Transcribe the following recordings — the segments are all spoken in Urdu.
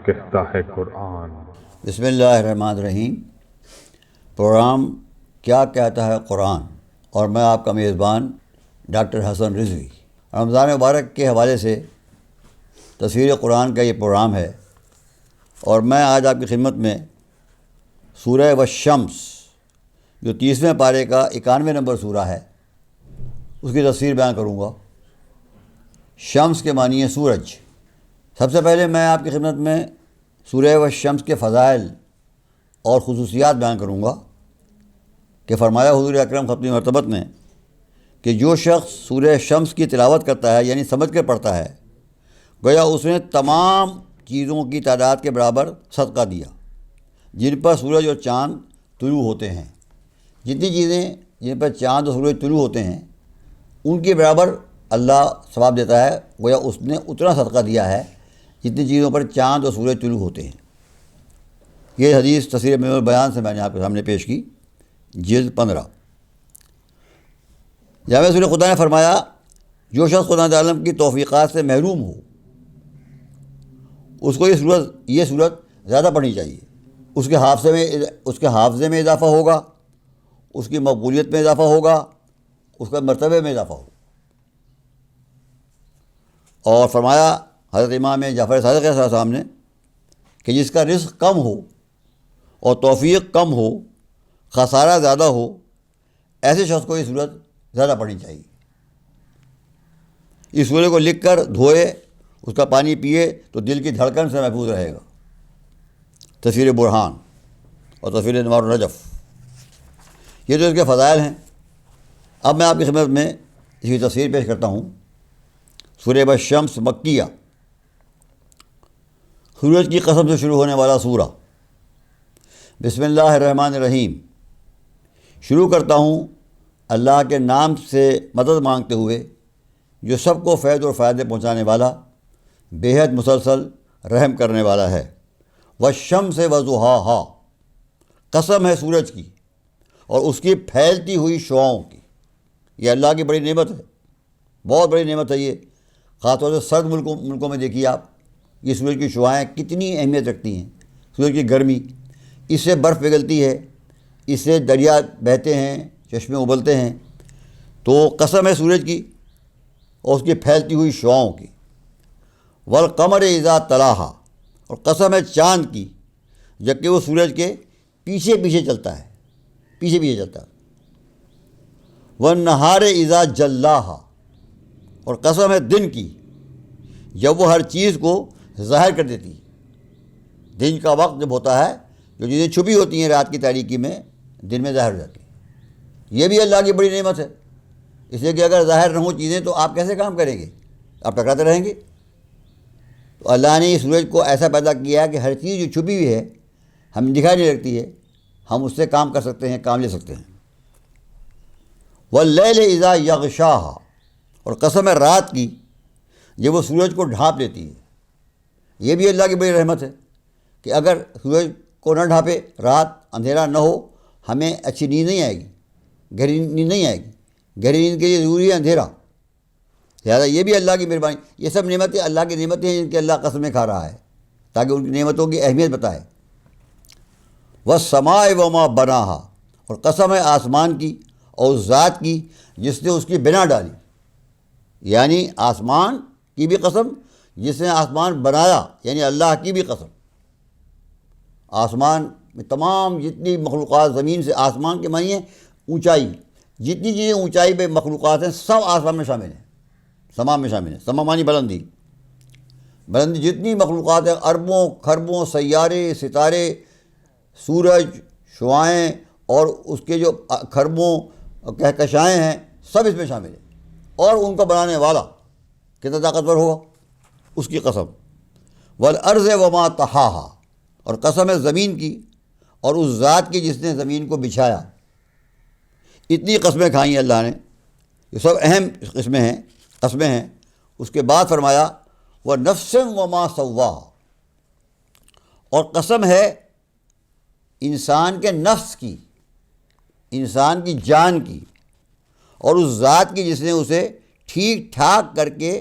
کہتا ہے قرآن۔ بسم اللہ الرحمن الرحیم۔ پروگرام کیا کہتا ہے قرآن، اور میں آپ کا میزبان ڈاکٹر حسن رضوی۔ رمضان مبارک کے حوالے سے تفسیر قرآن کا یہ پروگرام ہے، اور میں آج آپ کی خدمت میں سورہ والشمس جو 30ویں پارے کا 91 نمبر سورہ ہے اس کی تفسیر بیان کروں گا۔ شمس کے معنی ہے سورج۔ سب سے پہلے میں آپ کی خدمت میں سورہ والشمس کے فضائل اور خصوصیات بیان کروں گا کہ فرمایا حضور اکرم ختم مرتبت نے کہ جو شخص سورہ شمس کی تلاوت کرتا ہے، یعنی سمجھ کر پڑھتا ہے، گویا اس نے تمام چیزوں کی تعداد کے برابر صدقہ دیا جن پر سورج اور چاند طلوع ہوتے ہیں۔ جتنی چیزیں جن پر چاند اور سورج طلوع ہوتے ہیں ان کے برابر اللہ ثواب دیتا ہے، گویا اس نے اتنا صدقہ دیا ہے جتنی چیزوں پر چاند اور سورج طلوع ہوتے ہیں۔ یہ حدیث تفسیر معین البیان سے میں نے آپ کے سامنے پیش کی، جلد 15۔ جامع سورہ خدا نے فرمایا جو شخص خدا عالم کی توفیقات سے محروم ہو اس کو یہ صورت زیادہ پڑھنی چاہیے۔ اس کے حافظے میں اضافہ ہوگا، اس کی مقبولیت میں اضافہ ہوگا، اس کا مرتبے میں اضافہ ہوگا۔ اور فرمایا حضرت امام جعفر صادق علیہ السلام نے کہ جس کا رزق کم ہو اور توفیق کم ہو، خسارہ زیادہ ہو، ایسے شخص کو یہ صورت زیادہ پڑھنی چاہیے۔ اس سورے کو لکھ کر دھوئے، اس کا پانی پیے تو دل کی دھڑکن سے محفوظ رہے گا۔ تفسیر برہان اور تفسیر انوار النجف، یہ جو اس کے فضائل ہیں۔ اب میں آپ کی خدمت میں اس کی تفسیر پیش کرتا ہوں۔ سورہ والشمس مکیہ، سورج کی قسم سے شروع ہونے والا سورہ۔ بسم اللہ الرحمن الرحیم۔ شروع کرتا ہوں اللہ کے نام سے مدد مانگتے ہوئے جو سب کو فیض اور فائدے پہنچانے والا، بے حد مسلسل رحم کرنے والا ہے۔ والشمس وضحاہا، قسم ہے سورج کی اور اس کی پھیلتی ہوئی شعاؤں کی۔ یہ اللہ کی بڑی نعمت ہے، بہت بڑی نعمت ہے یہ۔ خاص طور سے سرد ملکوں میں دیکھیے آپ، یہ سورج کی شعاعیں کتنی اہمیت رکھتی ہیں۔ سورج کی گرمی، اس سے برف پگھلتی ہے، اس سے دریا بہتے ہیں، چشمے ابلتے ہیں۔ تو قسم ہے سورج کی اور اس کی پھیلتی ہوئی شعاؤں کی۔ والقمر اذا تلاہا، اور قسم ہے چاند کی جبکہ وہ سورج کے پیچھے پیچھے چلتا ہے، پیچھے پیچھے چلتا ہے۔ والنہار اذا جلاہا، اور قسم ہے دن کی جب وہ ہر چیز کو ظاہر کر دیتی ہے۔ دن کا وقت جب ہوتا ہے، جو چیزیں چھپی ہوتی ہیں رات کی تاریکی میں، دن میں ظاہر ہو جاتی ہیں۔ یہ بھی اللہ کی بڑی نعمت ہے، اس لیے کہ اگر ظاہر نہ ہوں چیزیں تو آپ کیسے کام کریں گے؟ آپ ٹکراتے رہیں گے۔ تو اللہ نے اس سورج کو ایسا پیدا کیا ہے کہ ہر چیز جو چھپی ہوئی ہے، ہمیں دکھائی نہیں لگتی ہے، ہم اس سے کام کر سکتے ہیں، کام لے سکتے ہیں۔ واللیل اذا یغشاہا، اور قسم ہے رات کی جب وہ سورج کو ڈھانپ لیتی ہے۔ یہ بھی اللہ کی بڑی رحمت ہے کہ اگر سورج کو نہ ڈھانپے، رات اندھیرا نہ ہو، ہمیں اچھی نیند نہیں آئے گی، گہری نیند نہیں آئے گی۔ گہری نیند کے لیے ضروری ہے اندھیرا۔ لہٰذا یہ بھی اللہ کی مہربانی، یہ سب نعمتیں اللہ کی نعمتیں ہیں جن کی اللہ قسمیں کھا رہا ہے تاکہ ان کی نعمتوں کی اہمیت بتائے۔ والسماء وما بناہا، اور قسم ہے آسمان کی اور اس ذات کی جس نے اس کی بنا ڈالی۔ یعنی آسمان کی بھی قسم، جس نے آسمان بنایا، یعنی اللہ کی بھی قسم۔ آسمان میں تمام جتنی مخلوقات، زمین سے آسمان کے معنی ہے اونچائی، جتنی چیزیں اونچائی پہ مخلوقات ہیں سب آسمان میں شامل ہیں، سما میں شامل ہیں۔ سما معنی بلندی، بلندی جتنی مخلوقات ہیں، اربوں خربوں سیارے، ستارے، سورج، شعاعیں اور اس کے جو خربوں کہکشائیں ہیں، سب اس میں شامل ہیں۔ اور ان کو بنانے والا کتنا طاقتور ہوگا، اس کی قسم۔ والارض وما طحاہا، اور قسم ہے زمین کی اور اس ذات کی جس نے زمین کو بچھایا۔ اتنی قسمیں کھائیں اللہ نے، یہ سب اہم قسمیں ہیں۔ اس کے بعد فرمایا ونفس وما سواہا، اور قسم ہے انسان کے نفس کی، انسان کی جان کی، اور اس ذات کی جس نے اسے ٹھیک ٹھاک کر کے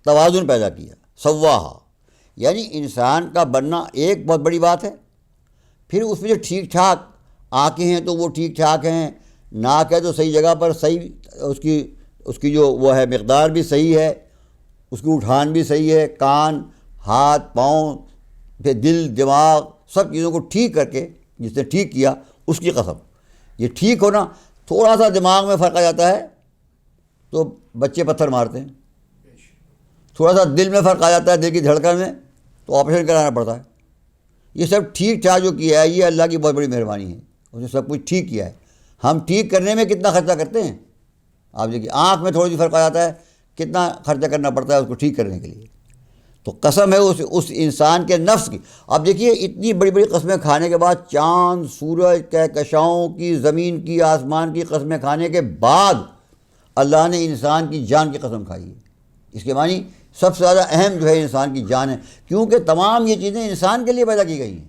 توازن پیدا کیا۔ سواہا یعنی انسان کا بننا ایک بہت بڑی بات ہے، پھر اس میں جو ٹھیک ٹھاک آنکھیں ہیں تو وہ ٹھیک ٹھاک ہیں، ناک ہے تو صحیح جگہ پر صحیح، اس کی جو وہ ہے مقدار بھی صحیح ہے، اس کی اٹھان بھی صحیح ہے، کان، ہاتھ، پاؤں، پھر دل، دماغ، سب چیزوں کو ٹھیک کر کے جس نے ٹھیک کیا اس کی قسم۔ یہ ٹھیک ہونا، تھوڑا سا دماغ میں فرق آ جاتا ہے تو بچے پتھر مارتے ہیں، تھوڑا سا دل میں فرق آ جاتا ہے، دل کی دھڑکن میں، تو آپریشن کرانا پڑتا ہے۔ یہ سب ٹھیک ٹھاک جو کیا ہے یہ اللہ کی بہت بڑی مہربانی ہے، اس نے سب کچھ ٹھیک کیا ہے۔ ہم ٹھیک کرنے میں کتنا خرچہ کرتے ہیں، آپ دیکھیے آنکھ میں تھوڑی سی فرق آ جاتا ہے، کتنا خرچہ کرنا پڑتا ہے اس کو ٹھیک کرنے کے لیے۔ تو قسم ہے اس انسان کے نفس کی۔ اب دیکھیے اتنی بڑی بڑی قسمیں کھانے کے بعد، چاند، سورج، کہکشاؤں کی، زمین کی، آسمان کی قسمیں کھانے کے بعد اللہ نے انسان کی جان کی قسم کھائی ہے۔ اس کے معنی سب سے زیادہ اہم جو ہے انسان کی جان ہے، کیونکہ تمام یہ چیزیں انسان کے لیے پیدا کی گئی ہیں۔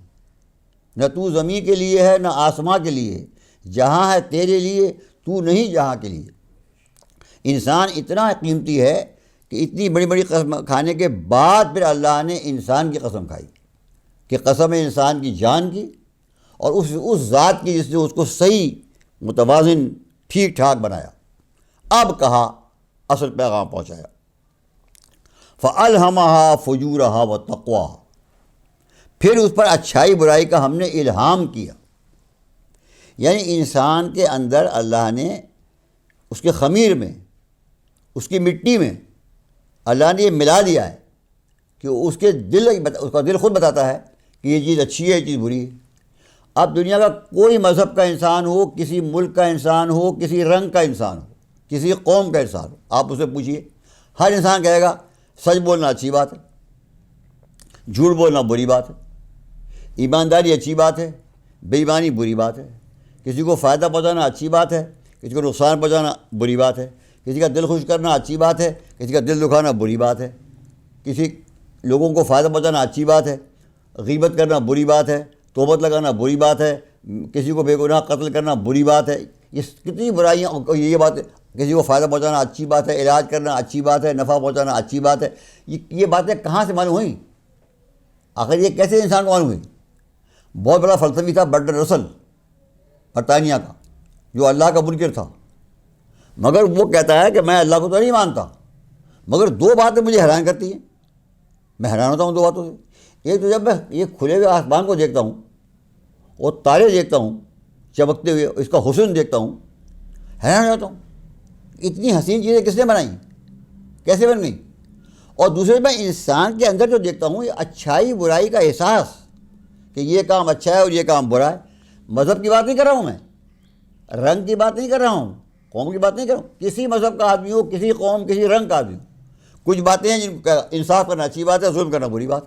نہ تو زمین کے لیے ہے، نہ آسمان کے لیے، جہاں ہے تیرے لیے، تو نہیں جہاں کے لیے۔ انسان اتنا قیمتی ہے کہ اتنی بڑی بڑی قسم کھانے کے بعد پھر اللہ نے انسان کی قسم کھائی کہ قسم ہے انسان کی جان کی اور اس ذات کی جس نے اس کو صحیح، متوازن، ٹھیک ٹھاک بنایا۔ اب کہا اصل پیغام پہنچایا، فَأَلْهَمَهَا فُجُورَهَا وَتَقْوَاهَا، پھر اس پر اچھائی برائی کا ہم نے الہام کیا۔ یعنی انسان کے اندر اللہ نے اس کے خمیر میں، اس کی مٹی میں اللہ نے یہ ملا دیا ہے کہ اس کا دل خود بتاتا ہے کہ یہ چیز اچھی ہے، یہ چیز بری ہے۔ اب دنیا کا کوئی مذہب کا انسان ہو، کسی ملک کا انسان ہو، کسی رنگ کا انسان ہو، کسی قوم کا انسان ہو، آپ اسے پوچھیے، ہر انسان کہے گا سچ بولنا اچھی بات ہے، جھوٹ بولنا بری بات ہے، ایمانداری اچھی بات ہے، بے ایمانی بری بات ہے، کسی کو فائدہ پہنچانا اچھی بات ہے، کسی کو نقصان پہنچانا بری بات ہے، کسی کا دل خوش کرنا اچھی بات ہے، کسی کا دل دکھانا بری بات ہے، کسی لوگوں کو فائدہ پہنچانا اچھی بات ہے، غیبت کرنا بری بات ہے، تہمت لگانا بری بات ہے، کسی کو بے گناہ قتل کرنا بری بات ہے۔ یہ کتنی برائیاں، یہ بات ہے، کسی کو فائدہ پہنچانا اچھی بات ہے، علاج کرنا اچھی بات ہے، نفع پہنچانا اچھی بات ہے۔ یہ باتیں کہاں سے معلوم ہوئیں؟ آخر یہ کیسے انسان کو معلوم ہوئی؟ بہت بڑا فلسفی تھا برٹرانڈ رسل، برطانیہ کا، جو اللہ کا منکر تھا، مگر وہ کہتا ہے کہ میں اللہ کو تو نہیں مانتا، مگر دو باتیں مجھے حیران کرتی ہیں، میں حیران ہوتا ہوں دو باتوں سے۔ ایک تو جب میں یہ کھلے ہوئے آسمان کو دیکھتا ہوں اور تارے دیکھتا ہوں چمکتے ہوئے، اس کا حسن دیکھتا ہوں، حیران ہو جاتا ہوں، اتنی حسین چیزیں کس نے بنائیں، کیسے بن گئیں؟ اور دوسرے میں انسان کے اندر جو دیکھتا ہوں یہ اچھائی برائی کا احساس کہ یہ کام اچھا ہے اور یہ کام برا ہے۔ مذہب کی بات نہیں کر رہا ہوں، میں رنگ کی بات نہیں کر رہا ہوں، قوم کی بات نہیں کر رہا ہوں، کسی مذہب کا آدمی ہو، کسی قوم، کسی رنگ کا آدمی ہو، کچھ باتیں ہیں جن کا انصاف کرنا اچھی بات ہے، ظلم کرنا بری بات۔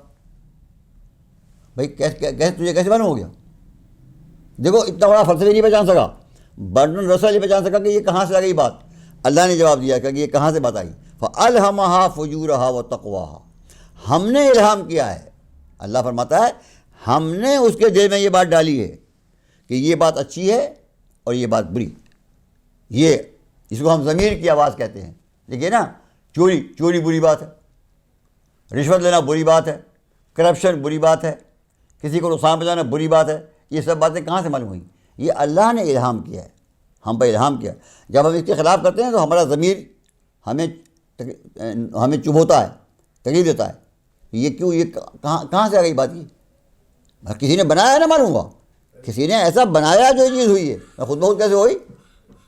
بھائی تجھے کیسے معلوم ہو گیا؟ دیکھو اتنا بڑا فلسفی نہیں پہچان سکا، برٹرانڈ رسل نہیں پہچان سکا کہ یہ کہاں سے آ گئی بات۔ اللہ نے جواب دیا کہ یہ کہاں سے بات آئی، فَأَلْهَمَهَا فُجُورَهَا وَتَقْوَاهَا، ہم نے الہام کیا ہے۔ اللہ فرماتا ہے ہم نے اس کے دل میں یہ بات ڈالی ہے کہ یہ بات اچھی ہے اور یہ بات بری۔ یہ اس کو ہم ضمیر کی آواز کہتے ہیں۔ دیکھیے نا، چوری بری بات ہے، رشوت لینا بری بات ہے، کرپشن بری بات ہے، کسی کو نقصان پہنچانا بری بات ہے۔ یہ سب باتیں کہاں سے معلوم ہوئیں؟ یہ اللہ نے الہام کیا ہے، ہم پر الہام کیا ہے۔ جب ہم اس کے خلاف کرتے ہیں تو ہمارا ضمیر ہمیں چبھوتا ہے، تکلیف دیتا ہے، یہ کیوں، یہ کہاں سے آ گئی بات؟ یہ کسی نے بنایا نہ معلوم ہوا، کسی نے ایسا بنایا جو یہ چیز ہوئی ہے۔ میں خود بخود کیسے ہوئی؟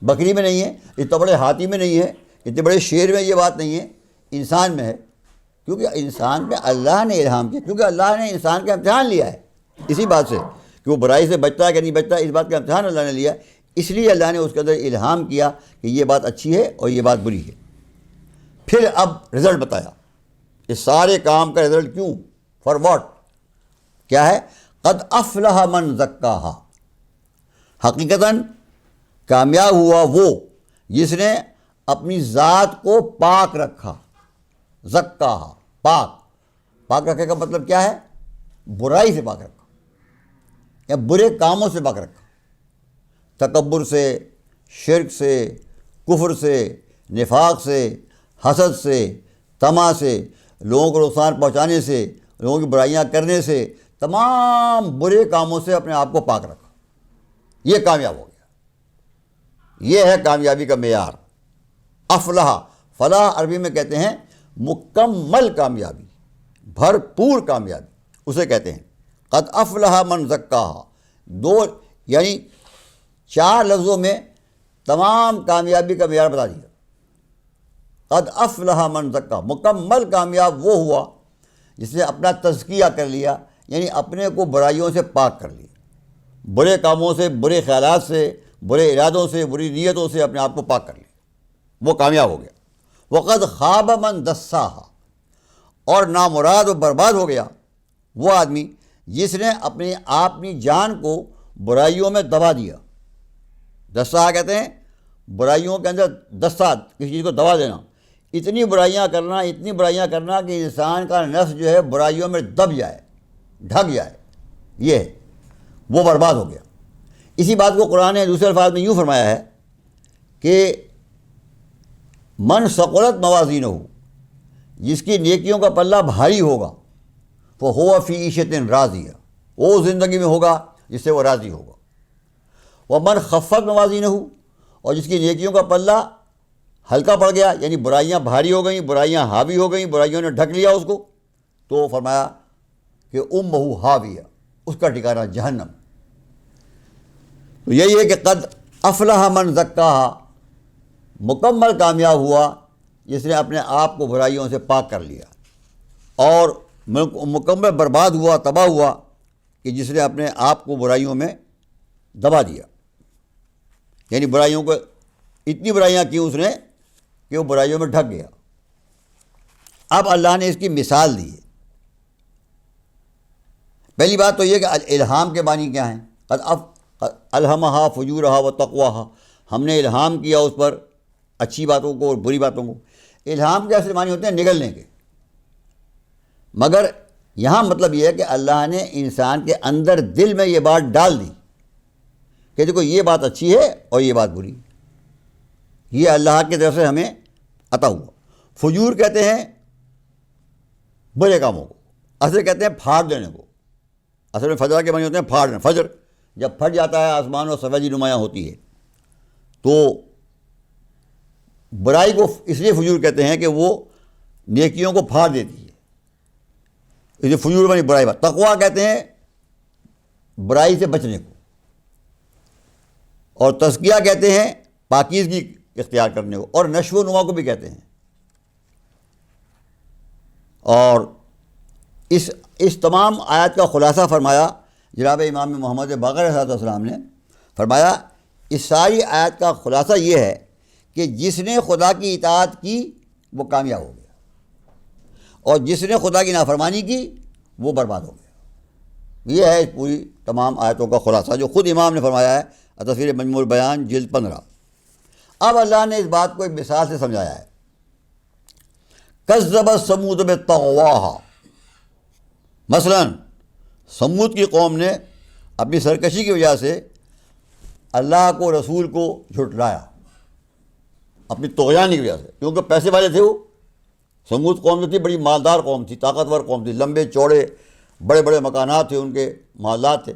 بکری میں نہیں ہے، اتنے بڑے ہاتھی میں نہیں ہے، اتنے بڑے شیر میں یہ بات نہیں ہے، انسان میں ہے، کیونکہ انسان پہ اللہ نے الہام کیا، کیونکہ اللہ نے انسان کا امتحان لیا ہے اسی بات سے کہ وہ برائی سے بچتا ہے کہ نہیں بچتا، اس بات کا امتحان اللہ نے لیا، اس لیے اللہ نے اس کے اندر الہام کیا کہ یہ بات اچھی ہے اور یہ بات بری ہے۔ پھر اب رزلٹ بتایا، اس سارے کام کا رزلٹ کیوں، فار واٹ، کیا ہے؟ قد افلح من زکاہا، حقیقتاً کامیاب ہوا وہ جس نے اپنی ذات کو پاک رکھا۔ زکاہا، پاک رکھنے کا مطلب کیا ہے؟ برائی سے پاک رکھا یا برے کاموں سے پاک رکھا، تکبر سے، شرک سے، کفر سے، نفاق سے، حسد سے، طمع سے، لوگوں کو نقصان پہنچانے سے، لوگوں کی برائیاں کرنے سے، تمام برے کاموں سے اپنے آپ کو پاک رکھا، یہ کامیاب ہو گیا۔ یہ ہے کامیابی کا معیار۔ افلاح، فلاح عربی میں کہتے ہیں مکمل کامیابی، بھرپور کامیابی اسے کہتے ہیں۔ قد افلح من زکاہا، دو یعنی 4 لفظوں میں تمام کامیابی کا معیار بتا دیا۔ قد افلح من زکاہا، مکمل کامیاب وہ ہوا جس نے اپنا تزکیہ کر لیا، یعنی اپنے کو برائیوں سے پاک کر لیا، برے کاموں سے، برے خیالات سے، برے ارادوں سے، بری نیتوں سے اپنے آپ کو پاک کر لیا، وہ کامیاب ہو گیا۔ وقد خاب من دساہا، اور نامراد و برباد ہو گیا وہ آدمی جس نے اپنی جان کو برائیوں میں دبا دیا۔ دسا کہتے ہیں برائیوں کے اندر دسا، کسی چیز کو دبا دینا، اتنی برائیاں کرنا کہ انسان کا نفس جو ہے برائیوں میں دب جائے، ڈھک جائے، یہ ہے، وہ برباد ہو گیا۔ اسی بات کو قرآن نے دوسرے الفاظ میں یوں فرمایا ہے کہ من ثقلت موازینہ، جس کی نیکیوں کا پلہ بھاری ہوگا، فہو فی عیشۃ راضیہ، وہ زندگی میں ہوگا جس سے وہ راضی ہوگا۔ ومن خفت موازینہ، اور جس کی نیکیوں کا پلہ ہلکا پڑ گیا، یعنی برائیاں بھاری ہو گئیں، برائیاں حاوی ہو گئیں، برائیوں نے ڈھک لیا اس کو، تو فرمایا کہ امہ ہاویہ، اس کا ٹھکانہ جہنم۔ تو یہی ہے کہ قد افلح من زکاہا، مکمل کامیاب ہوا جس نے اپنے آپ کو برائیوں سے پاک کر لیا، اور مکمل برباد ہوا، تباہ ہوا کہ جس نے اپنے آپ کو برائیوں میں دبا دیا، یعنی برائیوں کو اتنی برائیاں کی اس نے کہ وہ برائیوں میں ڈھک گیا۔ اب اللہ نے اس کی مثال دی ہے۔ پہلی بات تو یہ کہ الہام کے معنی کیا ہیں؟ قد الہمہا فجورہا و تقواہا، ہم نے الہام کیا اس پر اچھی باتوں کو اور بری باتوں کو۔ الہام کے اصل معنی ہوتے ہیں نگلنے کے، مگر یہاں مطلب یہ ہے کہ اللہ نے انسان کے اندر دل میں یہ بات ڈال دی کہ دیکھو یہ بات اچھی ہے اور یہ بات بری، یہ اللہ کی طرف سے ہمیں عطا ہوا۔ فجور کہتے ہیں برے کاموں کو، اصل کہتے ہیں پھاڑ دینے کو، اصل میں فجر کے معنی ہوتے ہیں پھاڑ دینا۔ فجر جب پھٹ جاتا ہے، آسمان اور سفیدی نمایاں ہوتی ہے، تو برائی کو اس لیے فجور کہتے ہیں کہ وہ نیکیوں کو پھاڑ دیتی ہے، اس لیے فجور معنی برائی بات۔ تقویٰ کہتے ہیں برائی سے بچنے کو، اور تزکیہ کہتے ہیں پاکیزگی اختیار کرنے کو، اور نشو و نما کو بھی کہتے ہیں۔ اور اس تمام آیات کا خلاصہ فرمایا جناب امام محمد باقر علیہ السلام نے، فرمایا اس ساری آیت کا خلاصہ یہ ہے کہ جس نے خدا کی اطاعت کی وہ کامیاب ہو گیا، اور جس نے خدا کی نافرمانی کی وہ برباد ہو گیا۔ یہ ہے اس پوری تمام آیتوں کا خلاصہ جو خود امام نے فرمایا ہے، تفسیر مجموع البیان جلد 15۔ اب اللہ نے اس بات کو ایک مثال سے سمجھایا ہے۔ کذبت ثمود بطغواہا، مثلا سمود کی قوم نے اپنی سرکشی کی وجہ سے اللہ کو، رسول کو جھٹلایا، اپنی طغیانی کی وجہ سے، کیونکہ پیسے والے تھے وہ۔ سمود قوم جو تھی بڑی مالدار قوم تھی، طاقتور قوم تھی، لمبے چوڑے بڑے بڑے مکانات تھے ان کے، مالات تھے۔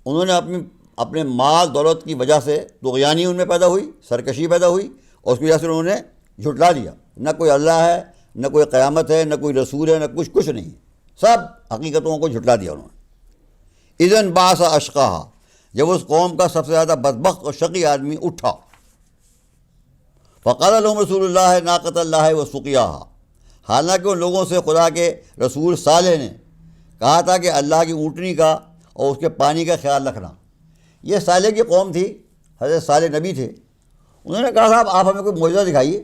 انہوں نے اپنے مال دولت کی وجہ سے طغیانی ان میں پیدا ہوئی، سرکشی پیدا ہوئی، اور اس کی وجہ سے انہوں نے جھٹلا دیا، نہ کوئی اللہ ہے، نہ کوئی قیامت ہے، نہ کوئی رسول ہے، نہ کچھ نہیں، سب حقیقتوں کو جھٹلا دیا انہوں نے۔ اذن بعث اشقاہا، جب اس قوم کا سب سے زیادہ بدبخت اور شقی آدمی اٹھا، فقال لهم رسول اللہ ناقۃ اللہ وسقیاہا، حالانکہ ان لوگوں سے خدا کے رسول صالح نے کہا تھا کہ اللہ کی اونٹنی کا اور اس کے پانی کا خیال رکھنا۔ یہ صالح کی قوم تھی، حضرت صالح نبی تھے، انہوں نے کہا صاحب آپ ہمیں کوئی معجزہ دکھائیے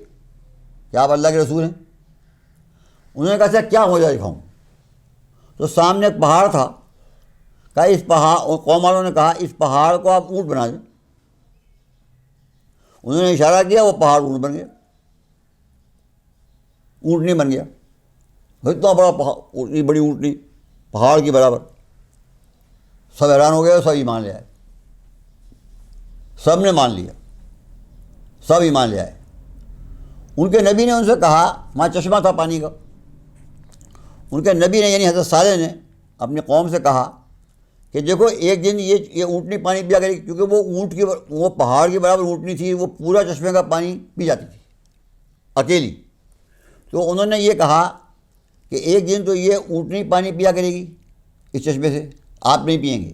کہ آپ اللہ کے رسول ہیں۔ انہوں نے کہا اچھا کیا معجزہ دکھاؤں؟ تو سامنے ایک پہاڑ تھا، کہا اس پہاڑ، قوم والوں نے کہا اس پہاڑ کو آپ اونٹ بنا دیں۔ انہوں نے اشارہ کیا، وہ پہاڑ اونٹ بن گیا، اونٹنی بن گیا، اتنا بڑا اتنی بڑی اونٹنی پہاڑ کی برابر۔ سب حیران ہو گئے، سب ایمان لے آئے، سب نے مان لیا، سب ایمان لے آئے۔ ان کے نبی نے ان سے کہا، وہاں چشمہ تھا پانی کا، ان کے نبی نے یعنی حضرت صالح نے اپنی قوم سے کہا کہ دیکھو ایک دن یہ اونٹنی پانی پیا کرے گی، کیونکہ وہ پہاڑ کے برابر اونٹنی تھی، وہ پورا چشمے کا پانی پی جاتی تھی اکیلی. تو انہوں نے یہ کہا کہ ایک دن تو یہ اونٹنی پانی پیا کرے گی اس چشمے سے، آپ نہیں پئیں گے.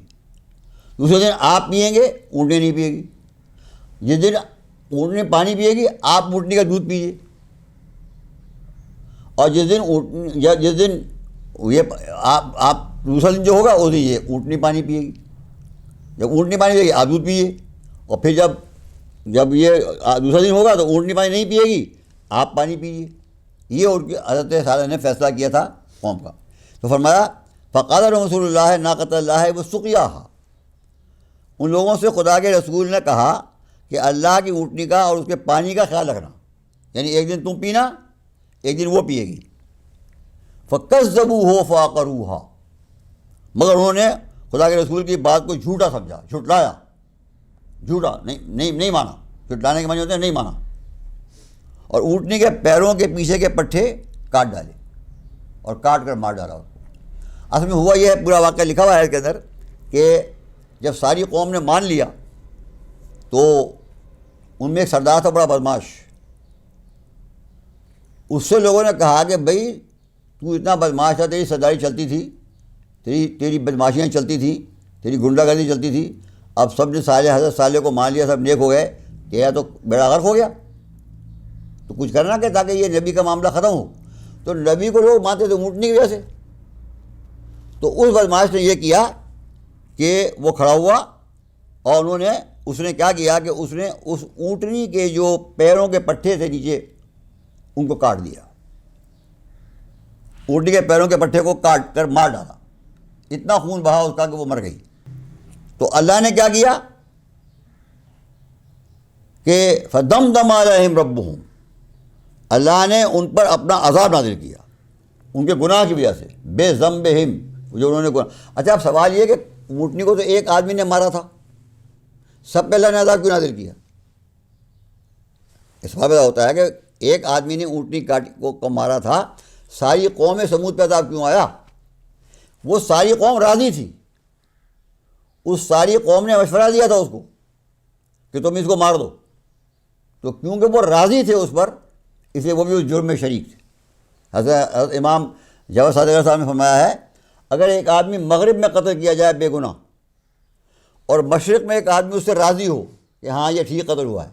دوسرے دن آپ پئیں گے، اونٹنی نہیں پیے گی. جس دن اونٹنی پانی پیے گی آپ اونٹنی کا دودھ پیجیے. اور جس دن یہ آپ دوسرا دن جو ہوگا اس دن یہ اونٹنی پانی پیے گی. جب اونٹنی پانی پیے گی آپ دودھ پیجیے. اور پھر جب یہ دوسرا دن ہوگا تو اونٹنی پانی نہیں پیے گی، آپ پانی پیجیے. یہ ان کی حضرت صالح نے فیصلہ کیا تھا قوم کا. تو فرمایا فقال رسول اللہ ناقۃ اللہ وسقیاہا، ان لوگوں سے خدا کے رسول نے کہا کہ اللہ کی اونٹنی کا اور اس کے پانی کا خیال رکھنا، یعنی ایک دن تم پینا ایک دن وہ پیے گی. فکذبوہ فعقروہا، مگر انہوں نے خدا کے رسول کی بات کو جھوٹا سمجھا، جھٹلایا، جھوٹا نہیں مانا. جھٹلانے کے معنی ہوتے ہیں نہیں مانا. اور اونٹنی کے پیروں کے پیچھے کے پٹھے کاٹ ڈالے اور کاٹ کر مار ڈالا. اصل میں ہوا یہ ہے، پورا واقعہ لکھا ہوا ہے اس کے اندر، کہ جب ساری قوم نے مان لیا تو ان میں ایک سردار تھا بڑا بدماش. اس سے لوگوں نے کہا کہ بھائی تو اتنا بدماش تھا، تیری سرداری چلتی تھی، تیری بدماشیاں چلتی تھیں، تیری گنڈا گردی چلتی تھی، اب سب نے حضرت صالح کو مان لیا، سب نیک ہو گئے، تیرا تو بیڑا غرق ہو گیا. تو کچھ کرنا کہ تاکہ یہ نبی کا معاملہ ختم ہو. تو نبی کو لوگ مانتے تھے اونٹنی کی وجہ سے. تو اس بدماش نے یہ کیا کہ وہ کھڑا ہوا اور اس نے کیا کیا کہ اس نے اس اونٹنی کے جو پیروں کے پٹھے تھے نیچے ان کو کاٹ دیا. اونٹنی کے پیروں کے پٹھے کو کاٹ کر مار ڈالا. اتنا خون بہا اس کا کہ وہ مر گئی. تو اللہ نے کیا کیا کہ فدمدم علیہم ربہم، اللہ نے ان پر اپنا عذاب نازل کیا ان کے گناہ کی وجہ سے، بے ذنبہم، جو انہوں نے گناہ. اچھا اب سوال یہ کہ اونٹنی کو تو ایک آدمی نے مارا تھا، سب پہ اللہ نے عذاب کیوں نازل کیا؟ اس بات پیدا ہوتا ہے کہ ایک آدمی نے اونٹنی کو مارا تھا، ساری قوم سمود پہ عذاب کیوں آیا؟ وہ ساری قوم راضی تھی، اس ساری قوم نے مشورہ دیا تھا اس کو کہ تم اس کو مار دو. تو کیونکہ وہ راضی تھے اس پر، اس لیے وہ بھی اس جرم میں شریک تھے. حضرت امام جعفر صادق صاحب نے فرمایا ہے اگر ایک آدمی مغرب میں قتل کیا جائے بے گناہ اور مشرق میں ایک آدمی اس سے راضی ہو کہ ہاں یہ ٹھیک قتل ہوا ہے،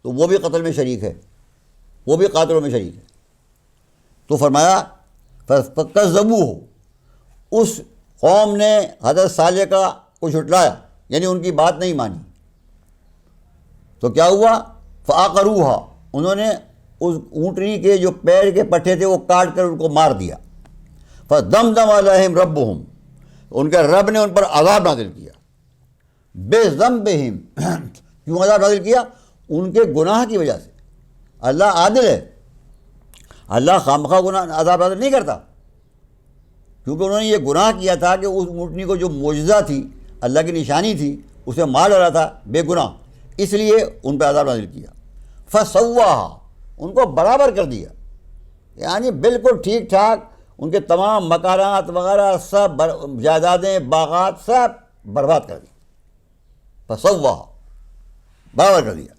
تو وہ بھی قتل میں شریک ہے، وہ بھی قاتلوں میں شریک ہے. تو فرمایا فکذبوہ، اس قوم نے حضرت صالح کو جھٹلایا، یعنی ان کی بات نہیں مانی. تو کیا ہوا؟ فعقروہا، انہوں نے اس اونٹنی کے جو پیر کے پٹھے تھے وہ کاٹ کر ان کو مار دیا. فدمدم علیہم ربہم، ان کے رب نے ان پر عذاب نازل کیا. بے ذنبہم، کیوں عذاب نازل کیا؟ ان کے گناہ کی وجہ سے. اللہ عادل ہے، اللہ خامخواہ گناہ عذاب نازل نہیں کرتا، کیونکہ انہوں نے یہ گناہ کیا تھا کہ اس اونٹنی کو جو معجزہ تھی، اللہ کی نشانی تھی، اسے مار ڈالا تھا بے گناہ، اس لیے ان پہ عذاب نازل کیا. فسواہا، ان کو برابر کر دیا، یعنی بالکل ٹھیک ٹھاک ان کے تمام مکانات وغیرہ سب جائیدادیں باغات سب برباد کر دی. فسواہا، برابر کر دیا،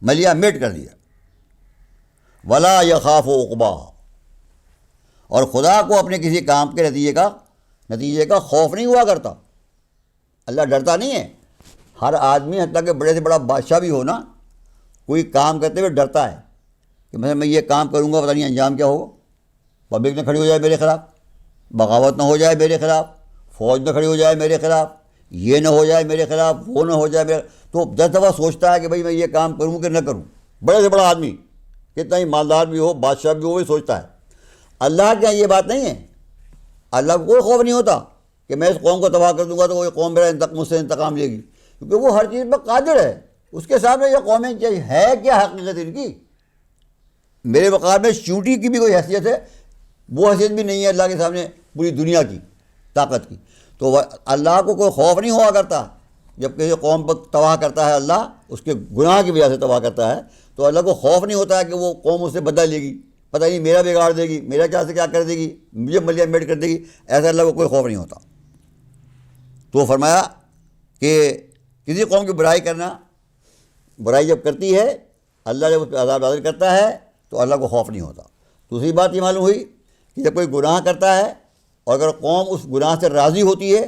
ملیا میٹ کر دیا. ولا یخاف عقباہا، اور خدا کو اپنے کسی کام کے نتیجے کا خوف نہیں ہوا کرتا. اللہ ڈرتا نہیں ہے. ہر آدمی حتیٰ کہ بڑے سے بڑا بادشاہ بھی ہو نا، کوئی کام کرتے ہوئے ڈرتا ہے کہ میں یہ کام کروں گا، پتہ نہیں انجام کیا ہوگا. پبلک نہ کھڑی ہو جائے میرے خلاف، بغاوت نہ ہو جائے میرے خلاف، فوج نہ کھڑی ہو جائے میرے خلاف، یہ نہ ہو جائے میرے خلاف، وہ نہ ہو جائے میرے. تو 10 دفعہ سوچتا ہے کہ بھائی میں یہ کام کروں کہ نہ کروں. بڑے سے بڑا آدمی، کتنا ہی مالدار بھی ہو، بادشاہ بھی ہو، وہی سوچتا ہے. اللہ کے یہاں یہ بات نہیں ہے. اللہ کو کوئی خوف نہیں ہوتا کہ میں اس قوم کو تباہ کر دوں گا تو وہ قوم مجھ سے انتقام لے گی، کیونکہ وہ ہر چیز پر قادر ہے. اس کے سامنے یہ قومیں ہے کیا حقیقت ان کی؟ میرے مقام میں چونٹی کی بھی کوئی حیثیت ہے، وہ حیثیت بھی نہیں ہے اللہ کے سامنے پوری دنیا کی طاقت کی. تو اللہ کو کوئی خوف نہیں ہوا کرتا جب کسی قوم پر تباہ کرتا ہے اللہ، اس کے گناہ کی وجہ سے تباہ کرتا ہے، تو اللہ کو خوف نہیں ہوتا ہے کہ وہ قوم اس سے بدلہ لے گی، پتہ نہیں میرا بگاڑ دے گی، میرا کیا سے کیا کر دے گی، مجھے ملیا میٹ کر دے گی، ایسا اللہ کو کوئی خوف نہیں ہوتا۔ تو فرمایا کہ کسی قوم کی برائی کرنا، برائی جب کرتی ہے اللہ جب اس پہ عذاب نازل کرتا ہے تو اللہ کو خوف نہیں ہوتا۔ دوسری بات یہ معلوم ہوئی کہ جب کوئی گناہ کرتا ہے اور اگر قوم اس گناہ سے راضی ہوتی ہے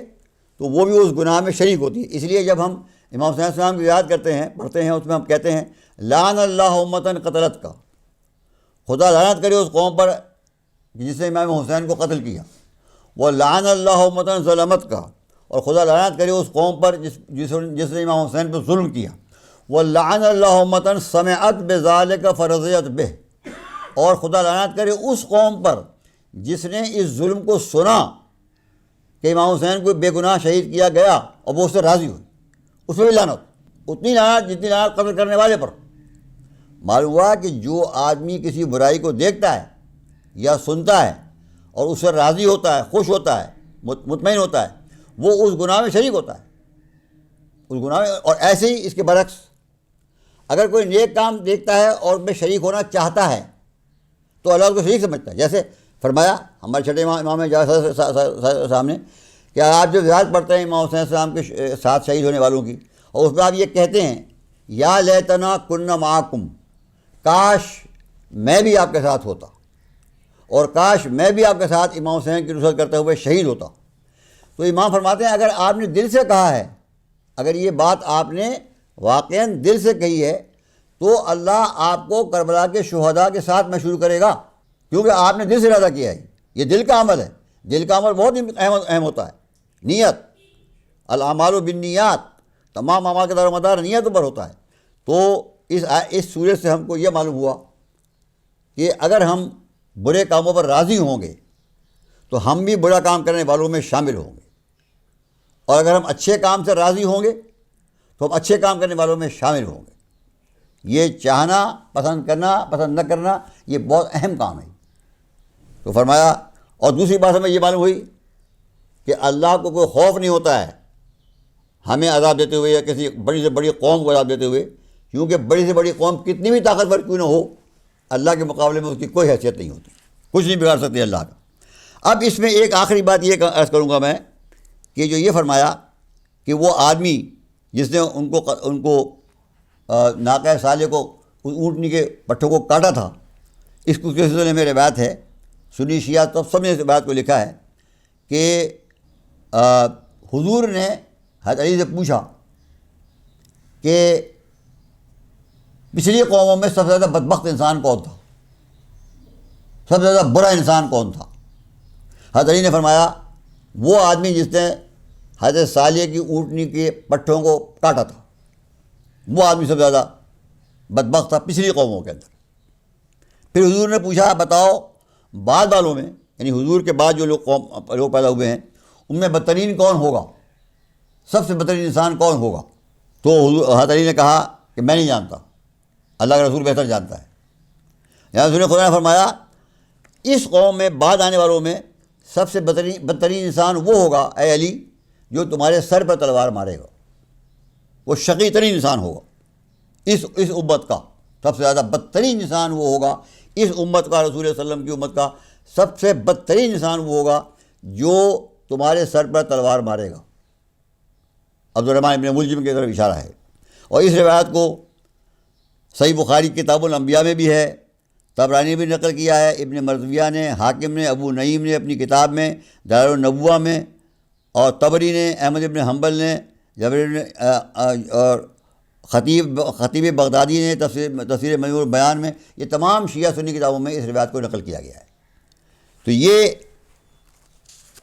تو وہ بھی اس گناہ میں شریک ہوتی ہے۔ اس لیے جب ہم امام حسین السلام کی یاد کرتے ہیں، پڑھتے ہیں، اس میں ہم کہتے ہیں لعن اللہ امتن قتلت کا، خدا لعنت کرے اس قوم پر جس نے امام حسین کو قتل کیا، وہ لعن اللہ امتن ظلمت کا، اور خدا لعنت کرے اس قوم پر جس نے امام حسین پر ظلم کیا، وہ لعن اللہ امتن سمعت بذالک فرضیت بہ، اور خدا لعنت کرے اس قوم پر جس نے اس ظلم کو سنا کہ امام حسین کو بے گناہ شہید کیا گیا اور وہ اس سے راضی ہوئی، اس میں بھی لعنت، اتنی لعنت جتنی لعنت قتل کرنے والے پر۔ معلوم ہوا کہ جو آدمی کسی برائی کو دیکھتا ہے یا سنتا ہے اور اس سے راضی ہوتا ہے، خوش ہوتا ہے، مطمئن ہوتا ہے، وہ اس گناہ میں شریک ہوتا ہے، اس گناہ میں۔ اور ایسے ہی اس کے برعکس اگر کوئی نیک کام دیکھتا ہے اور اس میں شریک ہونا چاہتا ہے تو اللہ اس کو شریک سمجھتا ہے۔ جیسے فرمایا ہمارے چھٹے امام صاحب نے کہ آپ جب زیارت پڑھتے ہیں امام حسین السلام کے ساتھ شہید ہونے والوں کی، اور اس میں آپ یہ کہتے ہیں یا لیتنا کننا معکم، کاش میں بھی آپ کے ساتھ ہوتا، اور کاش میں بھی آپ کے ساتھ امام حسین کی نصرت کرتے ہوئے شہید ہوتا۔ تو امام فرماتے ہیں اگر آپ نے دل سے کہا ہے، اگر یہ بات آپ نے واقعاً دل سے کہی ہے تو اللہ آپ کو کربلا کے شہداء کے ساتھ مشہور کرے گا، کیونکہ آپ نے دل سے ارادہ کیا ہے۔ یہ دل کا عمل ہے، دل کا عمل بہت اہم ہوتا ہے۔ نیت، الاعمال بالنیات، تمام اعمال کا دار و مدار نیت پر ہوتا ہے۔ تو اس صورت سے ہم کو یہ معلوم ہوا کہ اگر ہم برے کاموں پر راضی ہوں گے تو ہم بھی برا کام کرنے والوں میں شامل ہوں گے، اور اگر ہم اچھے کام سے راضی ہوں گے تو ہم اچھے کام کرنے والوں میں شامل ہوں گے۔ یہ چاہنا، پسند کرنا، پسند نہ کرنا، یہ بہت اہم کام ہے۔ تو فرمایا، اور دوسری بات ہمیں یہ معلوم ہوئی کہ اللہ کو کوئی خوف نہیں ہوتا ہے ہمیں عذاب دیتے ہوئے یا کسی بڑی سے بڑی قوم کو عذاب دیتے ہوئے، کیونکہ بڑی سے بڑی قوم کتنی بھی طاقتور کیوں نہ ہو، اللہ کے مقابلے میں اس کی کوئی حیثیت نہیں ہوتی، کچھ نہیں بگاڑ سکتی اللہ کا۔ اب اس میں ایک آخری بات یہ عرض کروں گا میں کہ جو یہ فرمایا کہ وہ آدمی جس نے ان کو ناقہ صالح کو، اونٹنی کے پٹھوں کو کاٹا تھا، اس کے سلسلے میں روایت ہے، سنی شیعہ تو سب نے اس بات کو لکھا ہے کہ حضور نے حضرت علی سے پوچھا کہ پچھلی قوموں میں سب سے زیادہ بدبخت انسان کون تھا، سب سے زیادہ برا انسان کون تھا؟ حضرت علی نے فرمایا وہ آدمی جس نے حضرت صالح کی اونٹنی کے پٹھوں کو کاٹا تھا، وہ آدمی سب سے زیادہ بدبخت تھا پچھلی قوموں کے اندر۔ پھر حضور نے پوچھا بتاؤ بعد والوں میں، یعنی حضور کے بعد جو لوگ پیدا ہوئے ہیں ان میں بدترین کون ہوگا، سب سے بدترین انسان کون ہوگا؟ تو حضرت علی نے کہا کہ میں نہیں جانتا، اللہ کا رسول بہتر جانتا ہے۔ یہاں رسول خدا نے فرمایا اس قوم میں بعد آنے والوں میں سب سے بدترین انسان وہ ہوگا اے علی جو تمہارے سر پر تلوار مارے گا، وہ شقی ترین انسان ہوگا اس امت کا، سب سے زیادہ بدترین انسان وہ ہوگا اس امت کا، رسول صلی اللہ علیہ وسلم کی امت کا سب سے بدترین انسان وہ ہوگا جو تمہارے سر پر تلوار مارے گا۔ عبدالرحمن ابن ملجم کی طرف اشارہ ہے، اور اس روایت کو صحیح بخاری کتاب الانبیاء میں بھی ہے، طبرانی بھی نقل کیا ہے، ابن مردویہ نے، حاکم نے، ابو نعیم نے اپنی کتاب میں دلائل النبوہ میں، اور طبری نے، احمد ابن حنبل نے، جبری نے، اور خطیب بغدادی نے تفسیر منور بیان میں، یہ تمام شیعہ سنی کتابوں میں اس روایت کو نقل کیا گیا ہے۔ تو یہ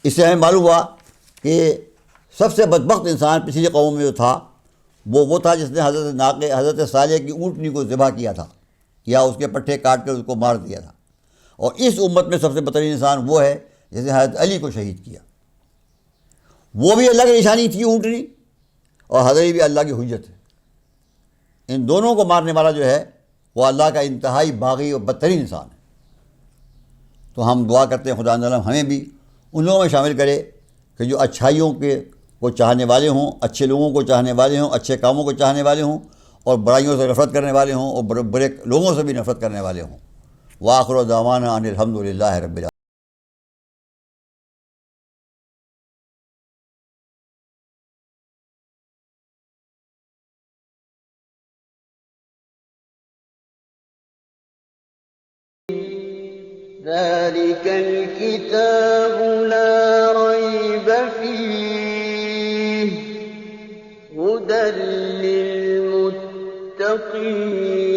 اس سے ہمیں معلوم ہوا کہ سب سے بدبخت انسان پچھلی قوموں میں جو تھا وہ تھا جس نے حضرت صالح کی اونٹنی کو ذبح کیا تھا یا اس کے پٹھے کاٹ کر اس کو مار دیا تھا، اور اس امت میں سب سے بدترین انسان وہ ہے جس نے حضرت علی کو شہید کیا۔ وہ بھی اللہ کی نشانی تھی اونٹنی، اور حضرت علی بھی اللہ کی حجت ہے۔ ان دونوں کو مارنے والا جو ہے وہ اللہ کا انتہائی باغی اور بدترین انسان ہے۔ تو ہم دعا کرتے ہیں خدا تعالیٰ ہمیں بھی ان لوگوں میں شامل کرے کہ جو اچھائیوں کو چاہنے والے ہوں، اچھے لوگوں کو چاہنے والے ہوں، اچھے کاموں کو چاہنے والے ہوں، اور برائیوں سے نفرت کرنے والے ہوں، اور برے لوگوں سے بھی نفرت کرنے والے ہوں۔ وآخر دعوانا ان الحمد للہ رب العالمین. ذلك الكتاب لا ريب فيه هدى للمتقين